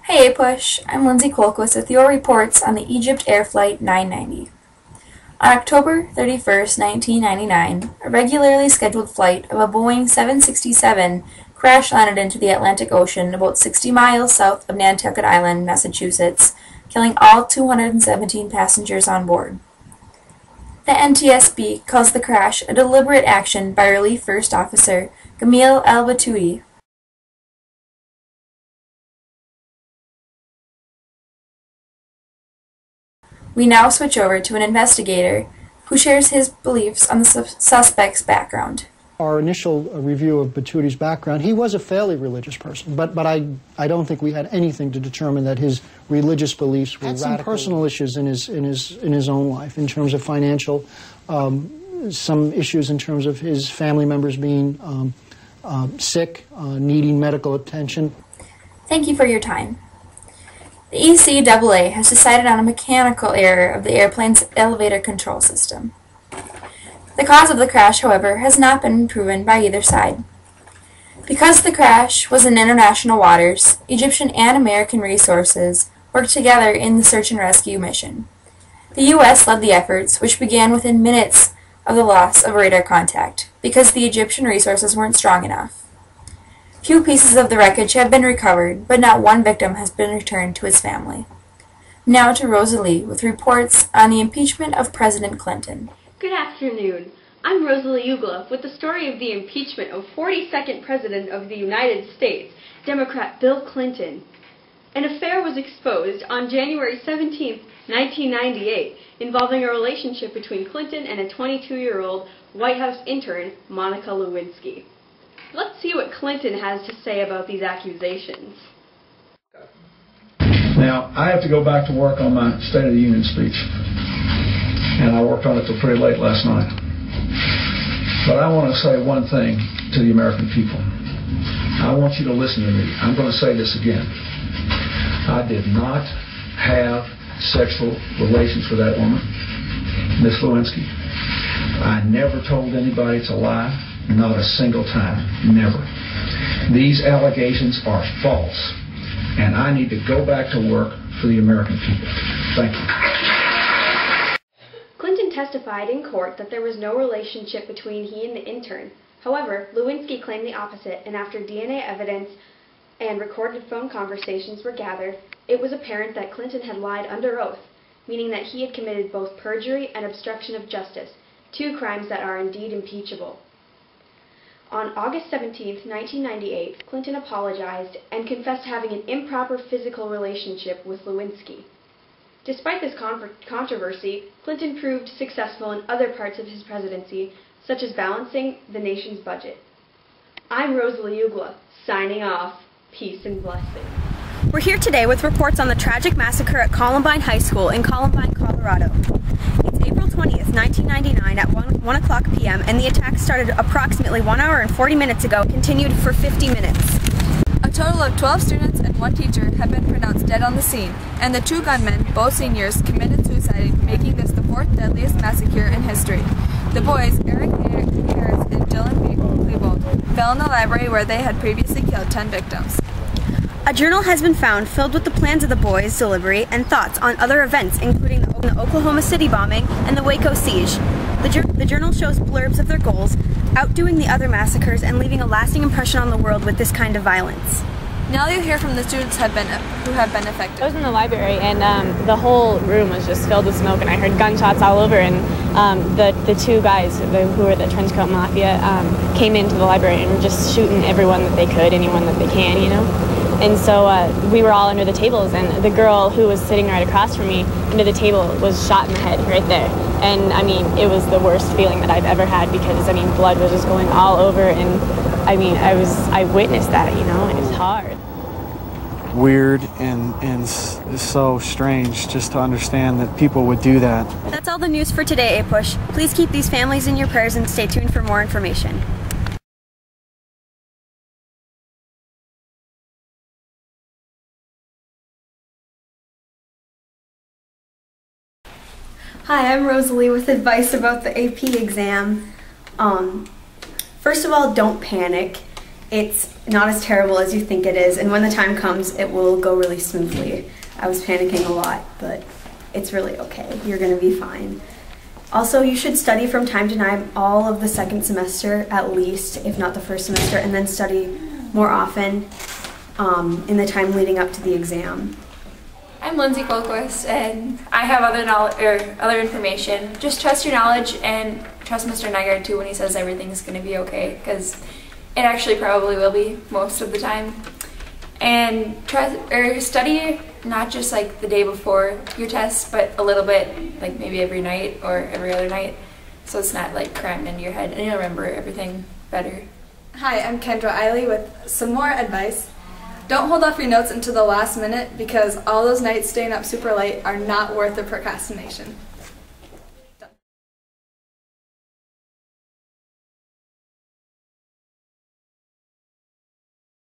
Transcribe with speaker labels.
Speaker 1: Hey APUSH, I'm Lindsay with your reports on the Egypt Air Flight 990. On October 31st, 1999, a regularly scheduled flight of a Boeing 767 crash-landed into the Atlantic Ocean about 60 miles south of Nantucket Island, Massachusetts, killing all 217 passengers on board. The NTSB calls the crash a deliberate action by Relief First Officer Gamil Al-Batoui. We now switch over to an investigator who shares his beliefs on the suspect's background.
Speaker 2: Our initial review of Batoui's background, he was a fairly religious person, but I don't think we had anything to determine that his religious beliefs were radical. Some personal issues in his own life, in terms of financial, some issues in terms of his family members being sick, needing medical attention.
Speaker 1: Thank you for your time. The ECAA has decided on a mechanical error of the airplane's elevator control system. The cause of the crash, however, has not been proven by either side. Because the crash was in international waters, Egyptian and American resources worked together in the search and rescue mission. The U.S. led the efforts, which began within minutes of the loss of radar contact, because the Egyptian resources weren't strong enough. Few pieces of the wreckage have been recovered, but not one victim has been returned to his family. Now to Rosalie with reports on the impeachment of President Clinton.
Speaker 3: Good afternoon. I'm Rosalie with the story of the impeachment of 42nd President of the United States, Democrat Bill Clinton. An affair was exposed on January 17, 1998, involving a relationship between Clinton and a 22-year-old White House intern, Monica Lewinsky. Let's see what Clinton has to say about these accusations.
Speaker 4: Now, I have to go back to work on my State of the Union speech, and I worked on it till pretty late last night. But I want to say one thing to the American people. I want you to listen to me. I'm going to say this again. I did not have sexual relations with that woman, Miss Lewinsky. I never told anybody to lie. Not a single time. Never. These allegations are false, and I need to go back to work for the American people. Thank you.
Speaker 3: Clinton testified in court that there was no relationship between he and the intern. However, Lewinsky claimed the opposite, and after DNA evidence and recorded phone conversations were gathered, it was apparent that Clinton had lied under oath, meaning that he had committed both perjury and obstruction of justice, two crimes that are indeed impeachable. On August 17, 1998, Clinton apologized and confessed having an improper physical relationship with Lewinsky. Despite this controversy, Clinton proved successful in other parts of his presidency, such as balancing the nation's budget. I'm Rosalie signing off. Peace and blessings.
Speaker 5: We're here today with reports on the tragic massacre at Columbine High School in Columbine, Colorado. It's April 20th, 1999 at 1 o'clock p.m. and the attack started approximately 1 hour and 40 minutes ago, continued for 50 minutes.
Speaker 6: A total of 12 students and one teacher have been pronounced dead on the scene, and the two gunmen, both seniors, committed suicide, making this the fourth deadliest massacre in history. The boys, Eric Harris and Dylan Klebold, fell in the library where they had previously killed 10 victims.
Speaker 5: A journal has been found filled with the plans of the boys' delivery and thoughts on other events, including the Oklahoma City bombing and the Waco siege. The journal shows blurbs of their goals, outdoing the other massacres and leaving a lasting impression on the world with this kind of violence.
Speaker 6: Now you'll hear from the students who have been affected.
Speaker 7: I was in the library, and the whole room was just filled with smoke, and I heard gunshots all over, and the two guys who were the trenchcoat mafia came into the library and were just shooting everyone that they could, anyone that they can, you know. And so we were all under the tables, and the girl who was sitting right across from me under the table was shot in the head right there. And I mean, it was the worst feeling that I've ever had, because I mean, blood was just going all over, and I mean, I witnessed that, you know, and it's hard.
Speaker 8: Weird and so strange just to understand that people would do that.
Speaker 5: That's all the news for today, APUSH. Please keep these families in your prayers and stay tuned for more information. Hi, I'm Rosalie with advice about the AP exam. First of all, don't panic. it's not as terrible as you think it is, and when the time comes, it will go really smoothly. I was panicking a lot, but it's really okay. You're going to be fine. Also, you should study from time to time all of the second semester at least, if not the first semester, and then study more often in the time leading up to the exam.
Speaker 1: I'm Lindsay Colquist, and I have other information. Just trust your knowledge and trust Mr. Nygaard too when he says everything's going to be okay, because it actually probably will be most of the time. And study not just like the day before your test, but a little bit, like maybe every night or every other night, so it's not like crammed into your head and you'll remember everything better.
Speaker 6: Hi, I'm Kendra Eiley with some more advice. Don't hold off your notes until the last minute, because all those nights staying up super late are not worth the procrastination.